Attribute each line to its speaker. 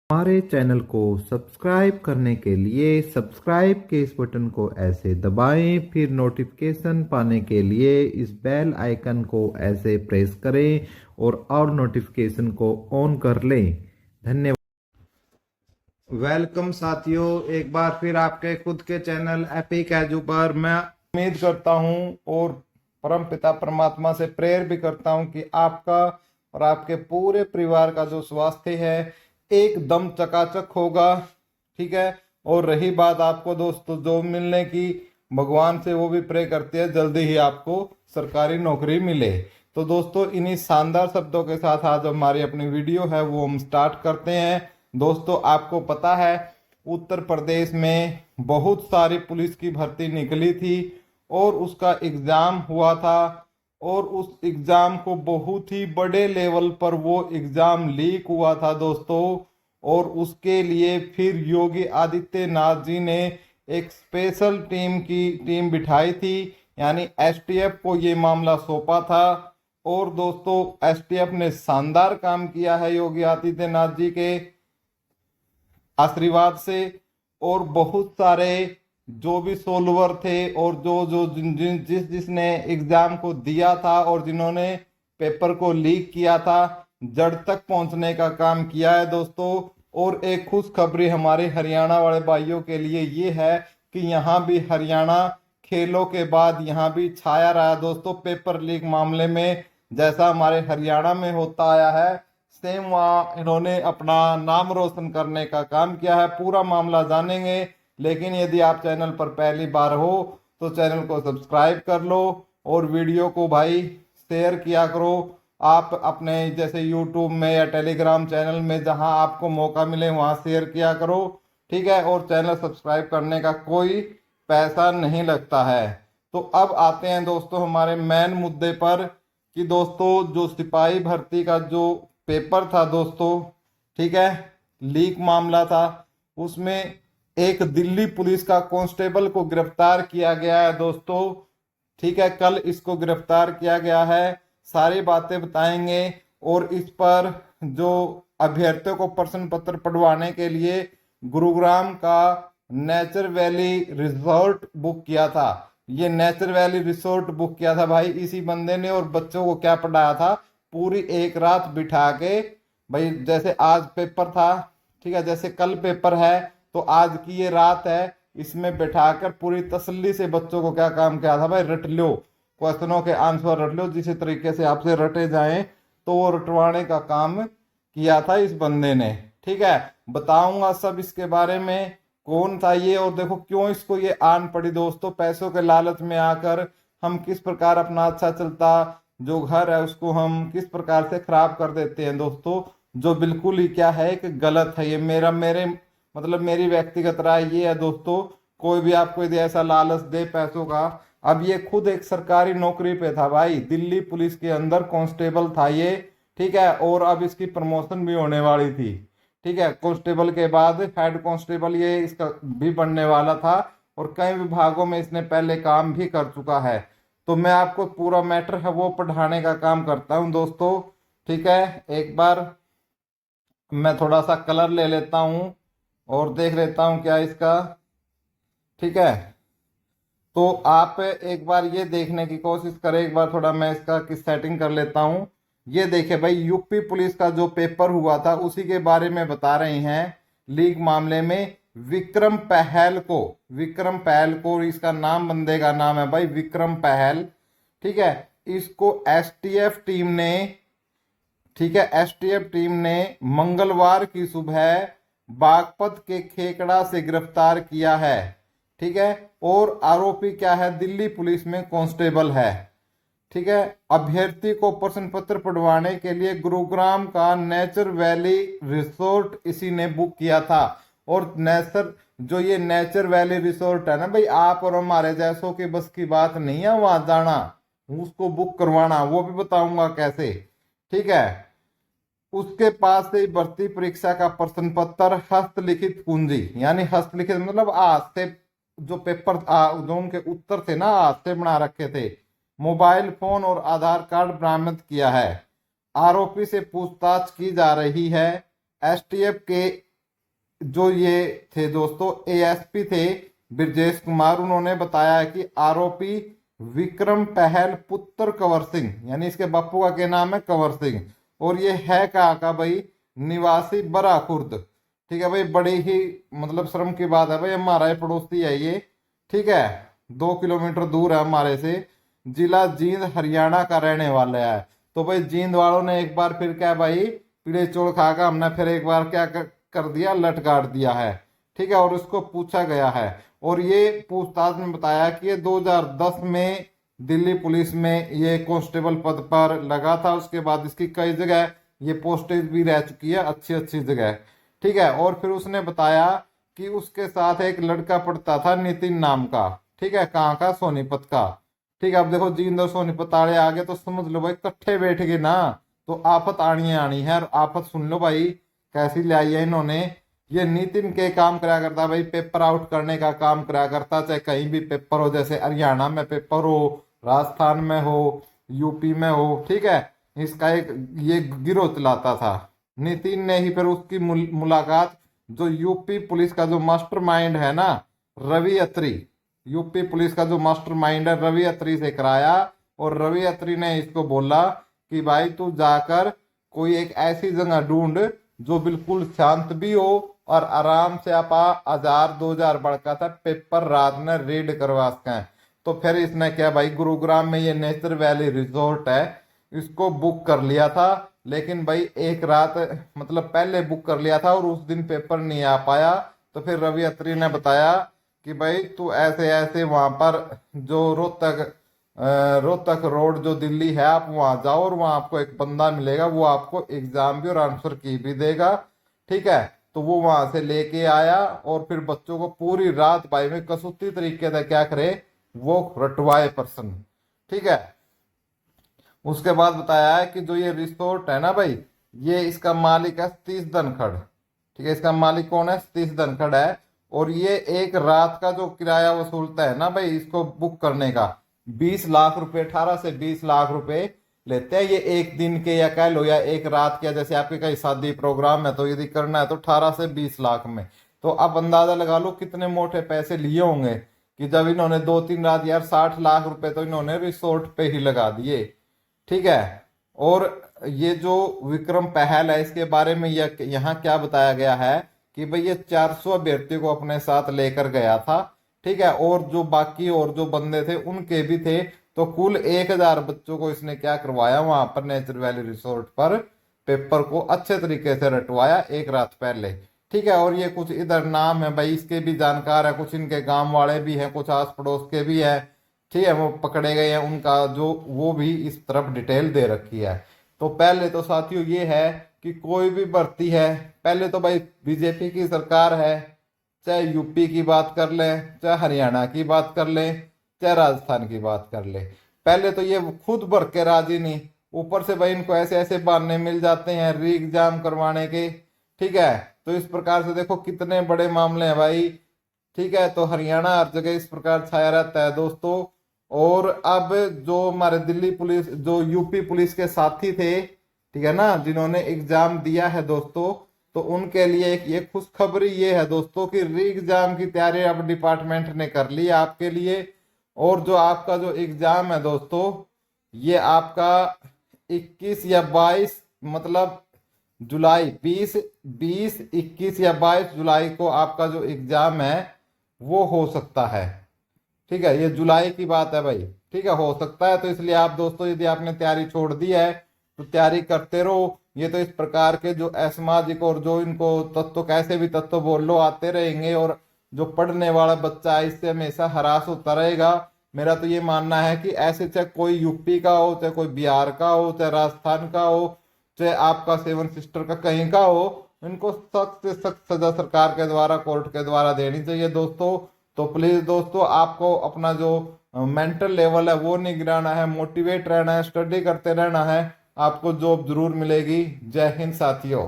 Speaker 1: हमारे चैनल को सब्सक्राइब करने के लिए सब्सक्राइब के इस बटन को ऐसे दबाएं, फिर नोटिफिकेशन पाने के लिए इस बेल आइकन को ऐसे प्रेस करें और नोटिफिकेशन को ऑन कर लें। धन्यवाद। वेलकम साथियों, एक बार फिर आपके खुद के चैनल एपिक एजू पर मैं उम्मीद करता हूं और परम पिता परमात्मा से प्रेयर भी करता हूं कि आपका और आपके पूरे परिवार का जो स्वास्थ्य है एकदम चकाचक होगा। ठीक है। और रही बात आपको दोस्तों जॉब मिलने की, भगवान से वो भी प्रे करते हैं जल्दी ही आपको सरकारी नौकरी मिले। तो दोस्तों इन्हीं शानदार शब्दों के साथ आज हमारी अपनी वीडियो है वो हम स्टार्ट करते हैं। दोस्तों आपको पता है उत्तर प्रदेश में बहुत सारी पुलिस की भर्ती निकली थी और उसका एग्जाम हुआ था और उस एग्जाम को बहुत ही बड़े लेवल पर वो एग्जाम लीक हुआ था दोस्तों। और उसके लिए फिर योगी आदित्यनाथ जी ने एक स्पेशल टीम बिठाई थी, यानी एसटीएफ को ये मामला सौंपा था। और दोस्तों एसटीएफ ने शानदार काम किया है योगी आदित्यनाथ जी के आशीर्वाद से। और बहुत सारे जो भी सोल्वर थे और जो जो जिन जिन जिसने एग्जाम को दिया था और जिन्होंने पेपर को लीक किया था, जड़ तक पहुंचने का काम किया है दोस्तों। और एक खुशखबरी हमारे हरियाणा वाले भाइयों के लिए ये है कि यहाँ भी हरियाणा खेलों के बाद यहाँ भी छाया रहा दोस्तों पेपर लीक मामले में। जैसा हमारे हरियाणा में होता आया है सेम वहाँ इन्होंने अपना नाम रोशन करने का काम किया है। पूरा मामला जानेंगे, लेकिन यदि आप चैनल पर पहली बार हो तो चैनल को सब्सक्राइब कर लो और वीडियो को भाई शेयर किया करो। आप अपने जैसे यूट्यूब में या टेलीग्राम चैनल में जहां आपको मौका मिले वहां शेयर किया करो। ठीक है। और चैनल सब्सक्राइब करने का कोई पैसा नहीं लगता है। तो अब आते हैं दोस्तों हमारे मेन मुद्दे पर कि दोस्तों जो सिपाही भर्ती का जो पेपर था दोस्तों, ठीक है, लीक मामला था, उसमें एक दिल्ली पुलिस का कांस्टेबल को गिरफ्तार किया गया है दोस्तों। ठीक है, कल इसको गिरफ्तार किया गया है। सारी बातें बताएंगे और इस पर जो अभ्यर्थियों को प्रश्न पत्र पढ़वाने के लिए गुरुग्राम का नेचर वैली रिजॉर्ट बुक किया था। ये नेचर वैली रिसोर्ट बुक किया था भाई इसी बंदे ने। और बच्चों को क्या पढ़ाया था, पूरी एक रात बिठा के भाई, जैसे आज पेपर था, ठीक है, जैसे कल पेपर है तो आज की ये रात है, इसमें बैठाकर पूरी तसल्ली से बच्चों को क्या काम किया था भाई, रट लो, क्वेश्चनों के आंसर रट लो, जिस तरीके से आपसे रटे जाएं तो वो रटवाने का काम किया था इस बंदे ने। ठीक है, बताऊंगा सब इसके बारे में, कौन था ये और देखो क्यों इसको ये आन पड़ी दोस्तों। पैसों के लालच में आकर हम किस प्रकार अपना अच्छा चलता जो घर है उसको हम किस प्रकार से खराब कर देते हैं दोस्तों, जो बिल्कुल ही क्या है कि गलत है। ये मेरे मतलब मेरी व्यक्तिगत राय ये है दोस्तों, कोई भी आपको यदि ऐसा लालच दे पैसों का, अब ये खुद एक सरकारी नौकरी पे था भाई, दिल्ली पुलिस के अंदर कांस्टेबल था ये। ठीक है, और अब इसकी प्रमोशन भी होने वाली थी। ठीक है, कांस्टेबल के बाद हेड कांस्टेबल ये इसका भी बनने वाला था और कई विभागों में इसने पहले काम भी कर चुका है। तो मैं आपको पूरा मैटर है वो पढ़ाने का काम करता हूँ दोस्तों। ठीक है, एक बार मैं थोड़ा सा कलर ले लेता हूँ और देख लेता हूँ क्या इसका। ठीक है, तो आप एक बार ये देखने की कोशिश करें, एक बार थोड़ा मैं इसका की सेटिंग कर लेता हूँ। ये देखे भाई, यूपी पुलिस का जो पेपर हुआ था उसी के बारे में बता रहे हैं लीक मामले में। विक्रम पहल को इसका नाम, बंदे का नाम है भाई विक्रम पहल। ठीक है, इसको एसटीएफ टीम ने, ठीक है, एसटीएफ टीम ने मंगलवार की सुबह बागपत के खेकड़ा से गिरफ्तार किया है। ठीक है, और आरोपी क्या है, दिल्ली पुलिस में कांस्टेबल है। ठीक है, अभ्यर्थी को प्रश्न पत्र पढ़वाने के लिए गुरुग्राम का नेचर वैली रिसोर्ट इसी ने बुक किया था। और जो ये नेचर वैली रिसोर्ट है ना भाई, आप और हमारे जैसों की बस की बात नहीं है वहां जाना, उसको बुक करवाना, वो भी बताऊंगा कैसे। ठीक है, उसके पास से भर्ती परीक्षा का प्रश्न पत्र हस्तलिखित कुंजी, यानी हस्तलिखित मतलब आज से जो पेपर जो उनके उत्तर थे ना आज से बना रखे थे, मोबाइल फोन और आधार कार्ड बरामद किया है। आरोपी से पूछताछ की जा रही है। एसटीएफ के जो ये थे दोस्तों एएसपी थे ब्रजेश कुमार, उन्होंने बताया है कि आरोपी विक्रम पहल पुत्र कंवर सिंह, यानी इसके बापू का क्या नाम है, कंवर सिंह, और ये है कहाँ का भाई, निवासी बरा खुर्द। ठीक है भाई, बड़ी ही मतलब शर्म की बात है भाई, हमारा ये पड़ोसी है ये। ठीक है, 2 किलोमीटर दूर है हमारे से, जिला जींद हरियाणा का रहने वाला है। तो भाई जींद वालों ने एक बार फिर क्या भाई, पीड़े चोड़ खाकर हमने फिर एक बार क्या कर दिया, लटकाट दिया है। ठीक है, और उसको पूछा गया है, और ये पूछताछ में बताया कि ये 2010 में दिल्ली पुलिस में ये कांस्टेबल पद पर लगा था। उसके बाद इसकी कई जगह ये पोस्टेज भी रह चुकी है, अच्छी अच्छी जगह। ठीक है, और फिर उसने बताया कि उसके साथ एक लड़का पढ़ता था नितिन नाम का। ठीक है, कहाँ का, सोनीपत का। ठीक है, अब देखो जींद और सोनीपत आड़े आ गए तो समझ लो भाई इकट्ठे बैठ गए ना, तो आफत आनी है आनी है। और आफत सुन लो भाई कैसी ले आई है इन्होंने। ये नितिन के काम करा करता भाई, पेपर आउट करने का काम करा करता, चाहे कहीं भी पेपर हो, जैसे हरियाणा में पेपर हो, राजस्थान में हो, यूपी में हो। ठीक है, इसका एक ये गिरोह चलाता था। नितिन ने ही फिर उसकी मुलाकात जो यूपी पुलिस का जो मास्टरमाइंड है ना, रवि अत्री, यूपी पुलिस का जो मास्टरमाइंड है रवि अत्री से कराया। और रवि अत्री ने इसको बोला कि भाई तू जाकर कोई एक ऐसी जगह ढूंढ जो बिल्कुल शांत भी हो और आराम से आप 1000-2000 बड़का था पेपर रात में रीड करवा सकें। तो फिर इसने क्या भाई, गुरुग्राम में ये नेचर वैली रिजोर्ट है, इसको बुक कर लिया था। लेकिन भाई एक रात मतलब पहले बुक कर लिया था और उस दिन पेपर नहीं आ पाया। तो फिर रवि अत्री ने बताया कि भाई तू ऐसे ऐसे वहां पर जो रोहतक रोड जो दिल्ली है, आप वहां जाओ और वहां आपको एक बंदा मिलेगा, वो आपको एग्जाम भी और आंसर की भी देगा। ठीक है, तो वो वहां से लेके आया और फिर बच्चों को पूरी रात भाई में कसूती तरीके से क्या करे, वो रटवाए प्रश्न। ठीक है, उसके बाद बताया है कि जो ये रिसोर्ट है ना भाई, ये इसका मालिक है सतीश धनखड़। ठीक है, इसका मालिक कौन है, सतीश धनखड़ है। और ये एक रात का जो किराया वसूलता है ना भाई इसको बुक करने का, 20 लाख रुपए, 18 से 20 लाख रुपए लेते हैं ये एक दिन के, या कह लो या एक रात के। जैसे आपके कहीं शादी प्रोग्राम है तो यदि करना है तो 18 से 20 लाख में। तो अब अंदाजा लगा लो कितने मोटे पैसे लिए होंगे कि जब इन्होंने 2-3 रात यार 60 लाख रुपए तो इन्होंने रिसोर्ट पे ही लगा दिए। ठीक है, और ये जो विक्रम पहल है इसके बारे में यहाँ क्या बताया गया है कि भाई ये 400 अभ्यर्थी को अपने साथ लेकर गया था। ठीक है, और जो बाकी और जो बंदे थे उनके भी थे। तो कुल 1000 बच्चों को इसने क्या करवाया वहां पर नेचर वैली रिसोर्ट पर, पेपर को अच्छे तरीके से रटवाया एक रात पहले। ठीक है, और ये कुछ इधर नाम है भाई, इसके भी जानकार है, कुछ इनके गांव वाले भी हैं, कुछ आस पड़ोस के भी हैं। ठीक है, वो पकड़े गए हैं, उनका जो वो भी इस तरफ डिटेल दे रखी है। तो पहले तो साथियों ये है कि कोई भी भर्ती है, पहले तो भाई बीजेपी की सरकार है, चाहे यूपी की बात कर लें, चाहे हरियाणा की बात कर लें, चाहे राजस्थान की बात कर लें, पहले तो ये खुद भर के राजी नहीं, ऊपर से भाई इनको ऐसे ऐसे बहाने मिल जाते हैं री एग्जाम करवाने के। ठीक है, तो इस प्रकार से देखो कितने बड़े मामले हैं भाई। ठीक है, तो हरियाणा हर जगह इस प्रकार छाया रहता है दोस्तों। और अब जो हमारे दिल्ली पुलिस, जो यूपी पुलिस के साथी थे, ठीक है ना, जिन्होंने एग्जाम दिया है दोस्तों, तो उनके लिए एक ये खुशखबरी ये है दोस्तों कि री एग्जाम की तैयारी अब डिपार्टमेंट ने कर ली है आपके लिए। और जो आपका जो एग्जाम है दोस्तों, ये आपका 21 या 22 मतलब जुलाई, 21 या 22 जुलाई को आपका जो एग्जाम है वो हो सकता है। ठीक है, ये जुलाई की बात है भाई। ठीक है, हो सकता है, तो इसलिए आप दोस्तों यदि आपने तैयारी छोड़ दी है तो तैयारी करते रहो। ये तो इस प्रकार के जो असामाजिक और जो इनको तत्व, कैसे भी तत्व बोल लो, आते रहेंगे, और जो पढ़ने वाला बच्चा है इससे हमेशा हरास होता रहेगा। मेरा तो ये मानना है कि ऐसे चाहे कोई यूपी का हो, चाहे कोई बिहार का हो, चाहे राजस्थान का हो, चाहे आपका 7 सिस्टर का कहीं का हो, इनको सख्त से सख्त सजा सरकार के द्वारा, कोर्ट के द्वारा देनी चाहिए दोस्तों। तो प्लीज दोस्तों आपको अपना जो मेंटल लेवल है वो नहीं गिराना है, मोटिवेट रहना है, स्टडी करते रहना है, आपको जॉब जरूर मिलेगी। जय हिंद साथियों।